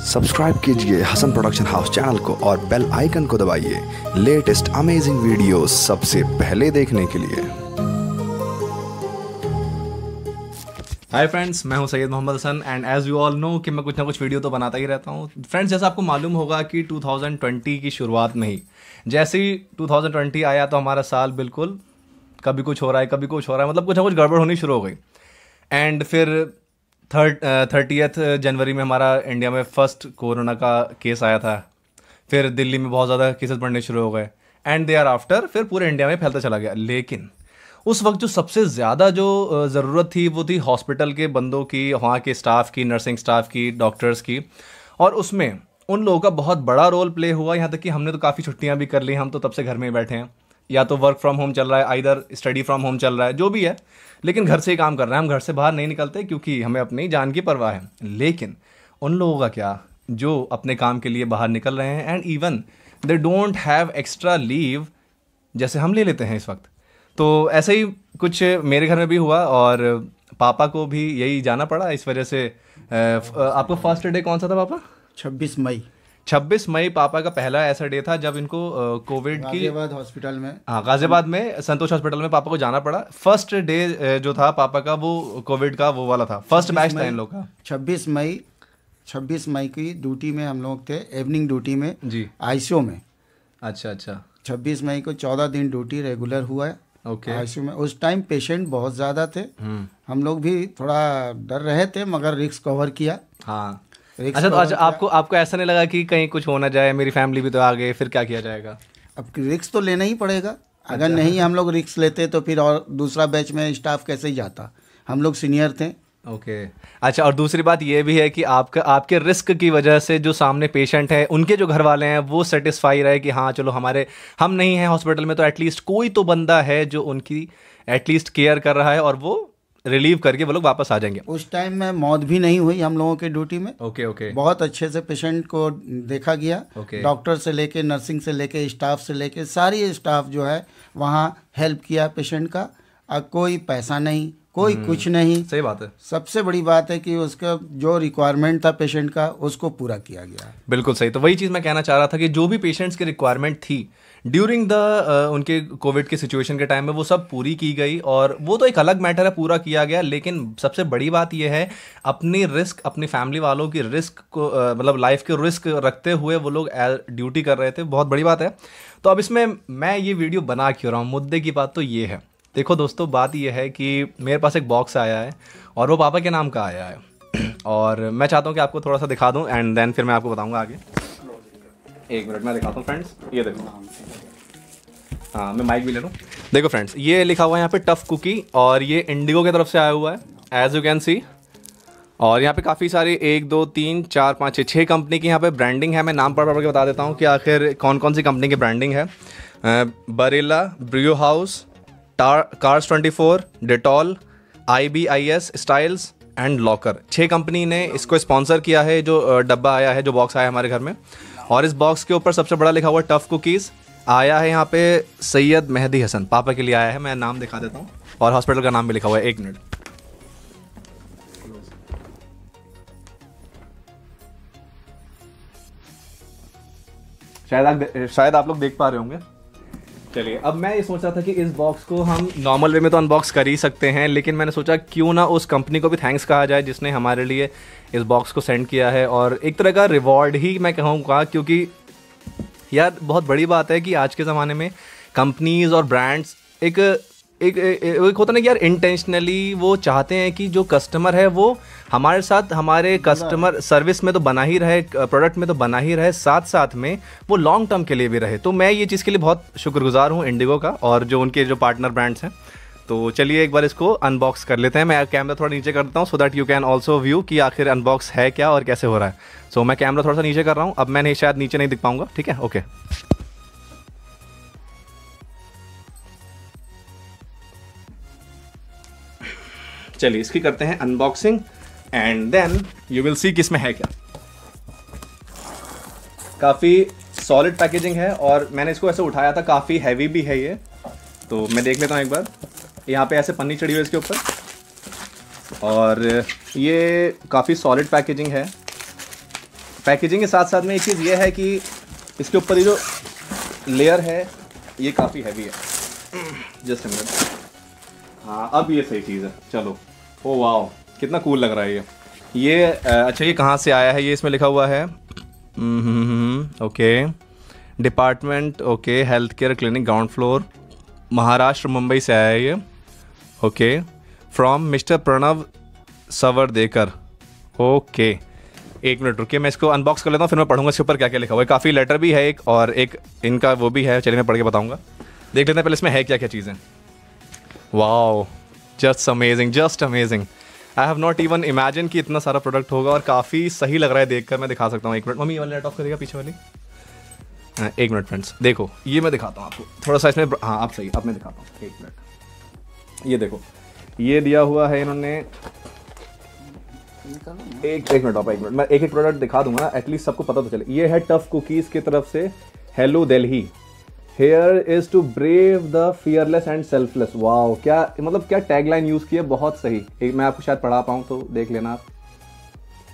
Subscribe कीजिए Hasan production house channel को और बेल आइकन को दबाइए लेटेस्ट अमेजिंग वीडियोस सबसे पहले देखने के लिए। हाय फ्रेंड्स, मैं हूं Syed Mohammad Hasan and as you all know कि मैं कुछ ना कुछ वीडियो तो बनाता ही रहता हूं। फ्रेंड्स, जैसा आपको मालूम होगा कि 2020 की शुरुआत में ही जैसे ही 2020 आया तो हमारा साल बिल्कुल कभी कुछ हो रहा है कभी कुछ हो रहा है, मतलब कुछ ना कुछ गड़बड़ होनी शुरू हो गई। एंड फिर 30 जनवरी में हमारा इंडिया में फर्स्ट कोरोना का केस आया था। फिर दिल्ली में बहुत ज़्यादा केसेस बढ़ने शुरू हो गए एंड देयर आफ्टर फिर पूरे इंडिया में फैलता चला गया। लेकिन उस वक्त जो सबसे ज़्यादा जो ज़रूरत थी वो थी हॉस्पिटल के बंदों की, वहाँ के स्टाफ की, नर्सिंग स्टाफ की, डॉक्टर्स की। और उसमें उन लोगों का बहुत बड़ा रोल प्ले हुआ। यहाँ तक कि हमने तो काफ़ी छुट्टियाँ भी कर ली, हम तो तब से घर में ही बैठे हैं, या तो वर्क फ्रॉम होम चल रहा है, आइदर स्टडी फ्रॉम होम चल रहा है, जो भी है, लेकिन घर से ही काम कर रहे हैं। हम घर से बाहर नहीं निकलते क्योंकि हमें अपनी जान की परवाह है। लेकिन उन लोगों का क्या जो अपने काम के लिए बाहर निकल रहे हैं and even they don't have extra leave जैसे हम ले लेते हैं इस वक्त। तो ऐसे ही कुछ मेरे घर में भी हुआ और पापा को भी यही जाना पड़ा। इस वजह से आपको फर्स्ट डे कौन सा था पापा? 26 मई। 26 मई पापा का पहला ऐसा डे था जब इनको कोविड की गाजियाबाद हॉस्पिटल में, हाँ, गाजियाबाद में संतोष हॉस्पिटल में पापा को जाना पड़ा। फर्स्ट डे जो था पापा का वो कोविड का वो वाला था, फर्स्ट बैच था इन लोग का। 26 मई की ड्यूटी में हम लोग थे, इवनिंग ड्यूटी में जी, आईसीयू में। अच्छा 26 मई को 14 दिन ड्यूटी रेगुलर हुआ है आईसीयू में। उस टाइम पेशेंट बहुत ज़्यादा थे, हम लोग भी थोड़ा डर रहे थे मगर रिस्क कवर किया। हाँ, अच्छा तो अच्छा आपको ऐसा नहीं लगा कि कहीं कुछ हो ना जाए, मेरी फैमिली भी तो आ गई, फिर क्या किया जाएगा? अब रिस्क तो लेना ही पड़ेगा। अगर नहीं हम लोग रिस्क लेते तो फिर और दूसरा बैच में स्टाफ कैसे ही जाता। हम लोग सीनियर थे। ओके अच्छा, और दूसरी बात ये भी है कि आपके रिस्क की वजह से जो सामने पेशेंट है उनके जो घर वाले हैं वो सेटिस्फाई रहे कि हाँ चलो हम नहीं हैं हॉस्पिटल में तो एटलीस्ट कोई तो बंदा है जो उनकी एटलीस्ट केयर कर रहा है और वो रिलीव करके वो लोग वापस आ जाएंगे। उस टाइम में मौत भी नहीं हुई हम लोगों की ड्यूटी में। ओके बहुत अच्छे से पेशेंट को देखा गया। डॉक्टर से लेके, नर्सिंग से लेके, स्टाफ से लेके सारी स्टाफ जो है वहाँ हेल्प किया पेशेंट का। कोई पैसा नहीं, कोई कुछ नहीं। सही बात है। सबसे बड़ी बात है कि उसका जो रिक्वायरमेंट था पेशेंट का उसको पूरा किया गया। बिल्कुल सही। तो वही चीज़ मैं कहना चाह रहा था कि जो भी पेशेंट्स की रिक्वायरमेंट थी ड्यूरिंग द उनके कोविड के सिचुएशन के टाइम में वो सब पूरी की गई। और वो तो एक अलग मैटर है, पूरा किया गया। लेकिन सबसे बड़ी बात यह है अपनी रिस्क, अपनी फैमिली वालों की रिस्क को मतलब लाइफ के रिस्क रखते हुए वो लोग ड्यूटी कर रहे थे। बहुत बड़ी बात है। तो अब इसमें मैं ये वीडियो बना क्यों रहा हूँ, मुद्दे की बात तो ये है। देखो दोस्तों, बात ये है कि मेरे पास एक बॉक्स आया है और वो पापा के नाम का आया है और मैं चाहता हूँ कि आपको थोड़ा सा दिखा दूँ एंड देन फिर मैं आपको बताऊँगा आगे। एक मिनट मैं दिखाता हूँ फ्रेंड्स, ये देखो। हाँ, मैं माइक भी ले लूँ। देखो फ्रेंड्स, ये लिखा हुआ है यहाँ पे टफ कुकी और ये इंडिगो की तरफ से आया हुआ है एज यू कैन सी। और यहाँ पे काफ़ी सारी 1 2 3 4 5 6 कंपनी की यहाँ पे ब्रांडिंग है। मैं नाम पढ़ के बता देता हूँ कि आखिर कौन कौन सी कंपनी की ब्रांडिंग है। बरेला, brew house, cars 24, Dettol, IBIS, styles and locker. 6 company ने इसको स्पॉन्सर किया है। जो डब्बा आया है, जो बॉक्स आया है हमारे घर में, और इस बॉक्स के ऊपर सबसे बड़ा लिखा हुआ टफ कुकीज़ आया है यहाँ पे सैयद मेहदी हसन, पापा के लिए आया है। मैं नाम दिखा देता हूँ और हॉस्पिटल का नाम भी लिखा हुआ है। 1 मिनट, शायद आप लोग देख पा रहे होंगे। चलिए, अब मैं ये सोच रहा था कि इस बॉक्स को हम नॉर्मल वे में तो अनबॉक्स कर ही सकते हैं, लेकिन मैंने सोचा क्यों ना उस कंपनी को भी थैंक्स कहा जाए जिसने हमारे लिए इस बॉक्स को सेंड किया है। और एक तरह का रिवॉर्ड ही मैं कहूँगा, क्योंकि यार बहुत बड़ी बात है कि आज के ज़माने में कंपनीज़ और ब्रांड्स एक होता ना कि यार इंटेंशनली वो चाहते हैं कि जो कस्टमर है वो हमारे साथ, हमारे कस्टमर सर्विस में तो बना ही रहे, प्रोडक्ट में तो बना ही रहे, साथ साथ में वो लॉन्ग टर्म के लिए भी रहे। तो मैं ये चीज़ के लिए बहुत शुक्रगुजार हूँ इंडिगो का और जो उनके जो पार्टनर ब्रांड्स हैं। तो चलिए एक बार इसको अनबॉक्स कर लेते हैं। मैं कैमरा थोड़ा नीचे कर देता हूँ so that you can also view कि आखिर अनबॉक्स है क्या और कैसे हो रहा है। सो मैं कैमरा थोड़ा सा नीचे कर रहा हूँ। अब मैं शायद नीचे नहीं दिख पाऊँगा, ठीक है? ओके, चलिए इसकी करते हैं unboxing and then you will see कि इसमें है क्या। काफ़ी सॉलिड पैकेजिंग है और मैंने इसको ऐसे उठाया था, काफ़ी हैवी भी है ये। तो मैं देख लेता हूँ एक बार। यहाँ पे ऐसे पन्नी चढ़ी हुई है इसके ऊपर और ये काफ़ी सॉलिड पैकेजिंग है। पैकेजिंग के साथ साथ में एक चीज़ ये है कि इसके ऊपर ये जो लेयर है ये काफ़ी हैवी है। जस्ट मिनट, हाँ अब ये सही चीज़ है। चलो, ओ वाओ कितना कूल लग रहा है ये। अच्छा ये कहाँ से आया है? ये इसमें लिखा हुआ है okay, department okay, health care clinic ground floor, Maharashtra Mumbai से आया है ये। Okay, from mister Pranav Savardekar. Okay, एक मिनट रुकिए, मैं इसको अनबॉक्स कर लेता हूँ, फिर मैं पढ़ूंगा इसके ऊपर क्या क्या लिखा हुआ है। काफ़ी लेटर भी है एक, और एक इनका वो भी है। चलिए मैं पढ़ के बताऊँगा। देख लेते हैं पहले इसमें है क्या क्या चीज़ें। Wow, just amazing, just amazing. I have not even imagine कि इतना सारा प्रोडक्ट होगा, और काफ़ी सही लग रहा है देखकर। मैं दिखा सकता हूँ, एक मिनट। मम्मी ये वाली लाइट ऑफ करेगा पीछे वाली। एक मिनट फ्रेंड्स, देखो ये मैं दिखाता हूँ आपको थोड़ा सा इसमें। हाँ आप सही, अब मैं दिखाता हूँ, एक मिनट। ये देखो, ये दिया हुआ है इन्होंने। एक मिनट आप, एक मिनट, मैं एक एक प्रोडक्ट दिखा दूंगा, एटलीस्ट सबको पता तो चले। ये है टफ कुकीज़ की तरफ से, hello Delhi, here is to brave the fearless and selfless. Wow, क्या मतलब क्या टैगलाइन यूज़ की है, बहुत सही। एक मैं आपको शायद पढ़ा पाऊँ तो देख लेना आप।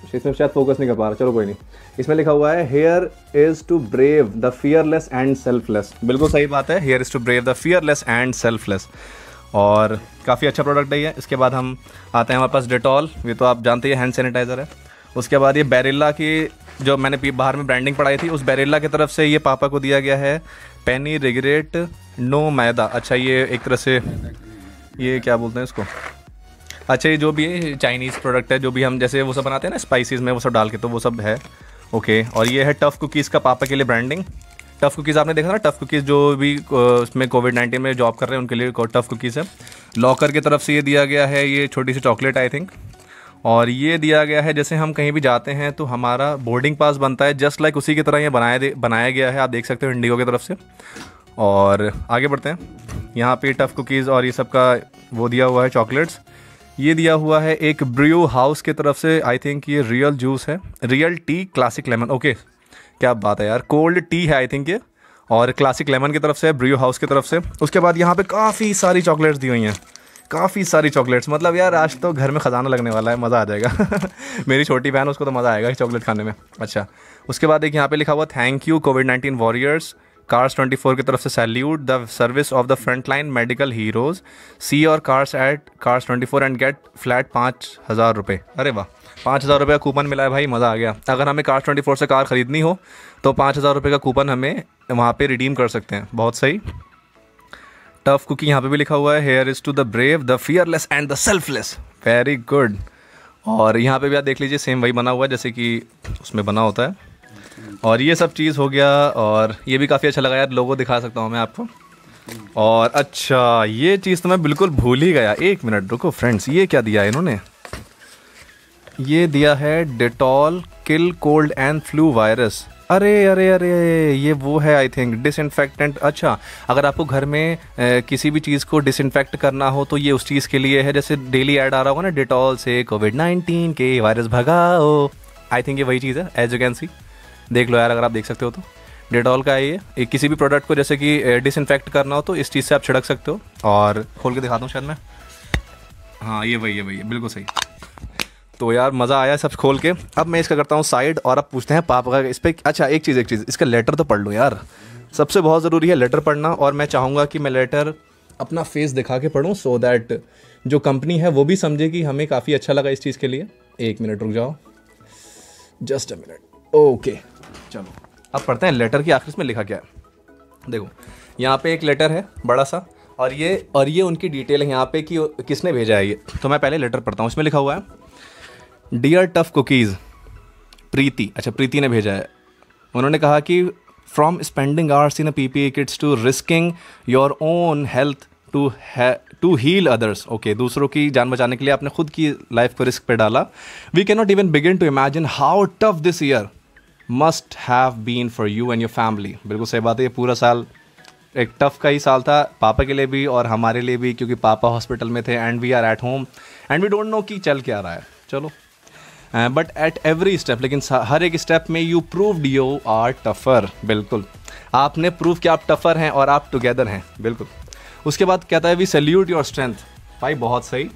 इसमें शायद फोकस नहीं कर पा रहा, चलो कोई नहीं। इसमें लिखा हुआ है here is to brave the fearless and selfless. बिल्कुल सही बात है, here is to brave the fearless and selfless, और काफ़ी अच्छा प्रोडक्ट है ये। इसके बाद हम आते हैं हमारे पास डेटॉल, ये तो आप जानते हैं हैंड सैनिटाइज़र है। उसके बाद ये बैरिल्ला की, जो मैंने बाहर में ब्रांडिंग पढ़ाई थी, उस बैरिल्ला की तरफ से ये पापा को दिया गया है पेनी रिग्रेट नो मैदा। अच्छा ये एक तरह से ये क्या बोलते हैं इसको, अच्छा ये जो भी है चाइनीज़ प्रोडक्ट है, जो भी हम जैसे वो सब बनाते हैं ना स्पाइसेस में, वो सब डाल के, तो वो सब है। ओके, और ये है टफ़ कुकीज़ का पापा के लिए ब्रांडिंग। टफ़ कुकीज़ आपने देखा ना, टफ़ कुकीज़ जो भी उसमें कोविड-19 में जॉब कर रहे हैं उनके लिए टफ़ कुकीज़ है। लॉकर की तरफ से ये दिया गया है, ये छोटी सी चॉकलेट आई थिंक। और ये दिया गया है, जैसे हम कहीं भी जाते हैं तो हमारा बोर्डिंग पास बनता है, जस्ट लाइक उसी की तरह ये बनाया गया है। आप देख सकते हो इंडिगो की तरफ से। और आगे बढ़ते हैं, यहाँ पे टफ़ कुकीज़ और ये सब का वो दिया हुआ है, चॉकलेट्स। ये दिया हुआ है एक ब्रू हाउस की तरफ से, आई थिंक ये रियल जूस है, real T classic lemon. Okay, क्या बात है यार, कोल्ड टी है आई थिंक ये, और क्लासिक लेमन की तरफ से, ब्रू हाउस की तरफ से। उसके बाद यहाँ पे काफ़ी सारी चॉकलेट्स दी हुई हैं, काफ़ी सारी चॉकलेट्स। मतलब यार आज तो घर में ख़जाना लगने वाला है, मज़ा आ जाएगा। मेरी छोटी बहन, उसको तो मज़ा आएगा चॉकलेट खाने में। अच्छा, उसके बाद एक यहाँ पे लिखा हुआ थैंक यू कोविड-19 वॉरियर्स, कार्स 24 की तरफ से salute the service of the frontline medical heroes, सी और cars at cars 24 and get flat 5,000 रुपये। अरे वाह, 5,000 रुपये का कूपन मिला है भाई, मज़ा आ गया। अगर हमें कार्स 24 से कार ख़रीदनी हो तो 5,000 रुपये का कूपन हमें वहाँ पे रिडीम कर सकते हैं, बहुत सही। टफ कुकी यहाँ पे भी लिखा हुआ है here is to the brave the fearless and the selfless, very good. और यहाँ पे भी आप देख लीजिए, सेम वही बना हुआ है जैसे कि उसमें बना होता है। और ये सब चीज़ हो गया, और ये भी काफ़ी अच्छा लगा यार, लोगो दिखा सकता हूँ मैं आपको। और अच्छा ये चीज़ तो मैं बिल्कुल भूल ही गया, एक मिनट रुको फ्रेंड्स, ये क्या दिया है इन्होंने? ये दिया है Dettol kill cold and flu virus. अरे अरे अरे, ये वो है आई थिंक डिसइंफेक्टेंट। अच्छा, अगर आपको घर में किसी भी चीज़ को डिसइंफेक्ट करना हो तो ये उस चीज़ के लिए है। जैसे डेली ऐड आ रहा होगा ना, डेटॉल से कोविड-19 के वायरस भगाओ, आई थिंक ये वही चीज़ है। एज यू कैन सी, देख लो यार, अगर आप देख सकते हो तो डेटॉल का है ये। किसी भी प्रोडक्ट को जैसे कि डिसइंफेक्ट करना हो तो इस चीज़ से आप छिड़क सकते हो। और खोल के दिखाता हूँ शायद मैं, हाँ ये वही है, बिल्कुल सही। तो यार मज़ा आया सब खोल के। अब मैं इसका करता हूँ साइड, और अब पूछते हैं पापा का इस पर। अच्छा एक चीज़ इसका लेटर तो पढ़ लूँ यार, सबसे बहुत ज़रूरी है लेटर पढ़ना। और मैं चाहूँगा कि मैं लेटर अपना फेस दिखा के पढूं, सो दैट जो कंपनी है वो भी समझे कि हमें काफ़ी अच्छा लगा इस चीज़ के लिए। एक मिनट रुक जाओ, जस्ट अ मिनट। ओके चलो अब पढ़ते हैं लेटर की आखिर में लिखा क्या है। देखो यहाँ पे एक लेटर है बड़ा सा, और ये उनकी डिटेल है यहाँ पे कि किसने भेजा है ये। तो मैं पहले लेटर पढ़ता हूँ। इसमें लिखा हुआ है डियर टफ कुकीज़, प्रीति। अच्छा प्रीति ने भेजा है। उन्होंने कहा कि from spending hours in a PPE kits to risking your own health to heal others. Okay, दूसरों की जान बचाने के लिए आपने खुद की लाइफ को रिस्क पे डाला। We can not even begin to imagine how tough this year must have been for you and your family. बिल्कुल सही बात है, ये पूरा साल एक टफ का ही साल था पापा के लिए भी और हमारे लिए भी, क्योंकि पापा हॉस्पिटल में थे and we are at home and we don't know कि चल क्या रहा है। चलो बट एट एवरी स्टेप, लेकिन हर एक स्टेप में you proved you are tougher. बिल्कुल आपने प्रूव किया आप टफर हैं और आप टुगेदर हैं। बिल्कुल। उसके बाद कहता है वी सैल्यूट योर स्ट्रेंथ। भाई बहुत सही,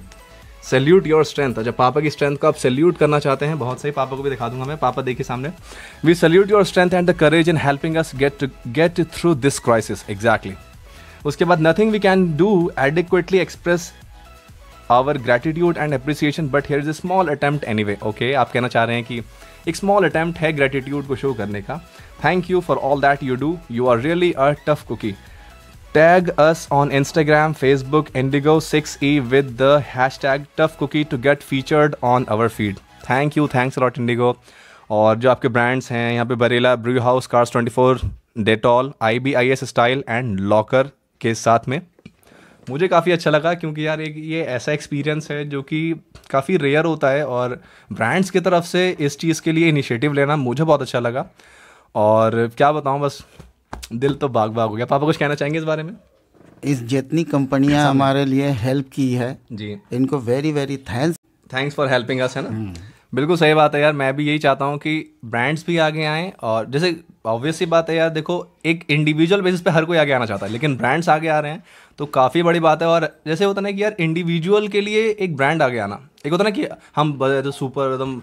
सैल्यूट योर स्ट्रेंथ। अच्छा, पापा की स्ट्रेंथ को आप सैल्यूट करना चाहते हैं, बहुत सही, पापा को भी दिखा दूंगा मैं। पापा देखिए सामने, we salute your strength and the courage in helping us get through this crisis. Exactly. उसके बाद nothing we can do adequately express our gratitude and appreciation but here is a small attempt anyway. Okay, आप कहना चाह रहे हैं कि एक small attempt है ग्रेटिट्यूड को शो करने का। Thank you for all that you do, you are really a tough cookie. Tag us on Instagram, Facebook, Indigo6E with the hashtag ToughCookie to get featured on our feed. Thank you, thanks a lot Indigo। और जो आपके brands हैं यहाँ पे बरेला brew house, cars 24, Dettol, IBIS style and locker के साथ में, मुझे काफ़ी अच्छा लगा क्योंकि यार एक ये ऐसा एक्सपीरियंस है जो कि काफ़ी रेयर होता है और ब्रांड्स की तरफ से इस चीज़ के लिए इनिशिएटिव लेना मुझे बहुत अच्छा लगा। और क्या बताऊँ, बस दिल तो बाग बाग हो गया। पापा कुछ कहना चाहेंगे इस बारे में? इस जितनी कंपनियां हमारे लिए हेल्प की है जी, इनको very very thanks for helping us, है ना। बिल्कुल सही बात है यार, मैं भी यही चाहता हूँ कि ब्रांड्स भी आगे आएँ। और जैसे ऑब्वियस सी बात है यार, देखो एक इंडिविजुअल बेसिस पे हर कोई आगे आना चाहता है, लेकिन ब्रांड्स आगे आ रहे हैं तो काफ़ी बड़ी बात है। और जैसे होता है ना कि यार इंडिविजुअल के लिए एक ब्रांड आगे आना, एक होता है ना कि हम जो सुपर एकदम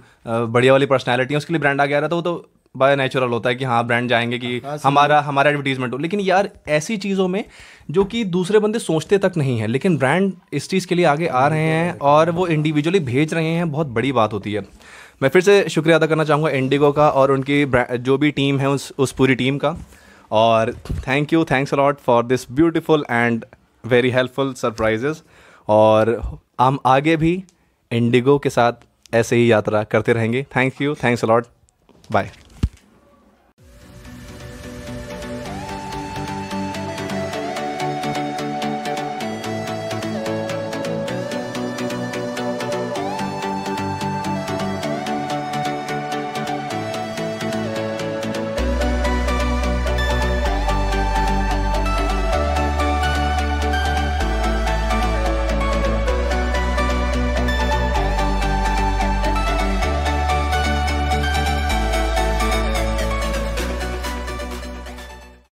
बढ़िया वाली पर्सनैलिटी है उसके लिए ब्रांड आगे आ रहा था, वो तो बाय नेचुरल होता है कि हाँ ब्रांड जाएंगे कि हमारा एडवर्टीजमेंट हो। लेकिन यार ऐसी चीज़ों में जो कि दूसरे बंदे सोचते तक नहीं है, लेकिन ब्रांड इस चीज़ के लिए आगे आ रहे हैं और वो इंडिविजुअली भेज रहे हैं, बहुत बड़ी बात होती है। मैं फिर से शुक्रिया अदा करना चाहूँगा इंडिगो का और उनकी जो भी टीम है उस पूरी टीम का। और thanks a lot for this beautiful and very helpful surprises. और हम आगे भी इंडिगो के साथ ऐसे ही यात्रा करते रहेंगे। Thanks a lot, bye.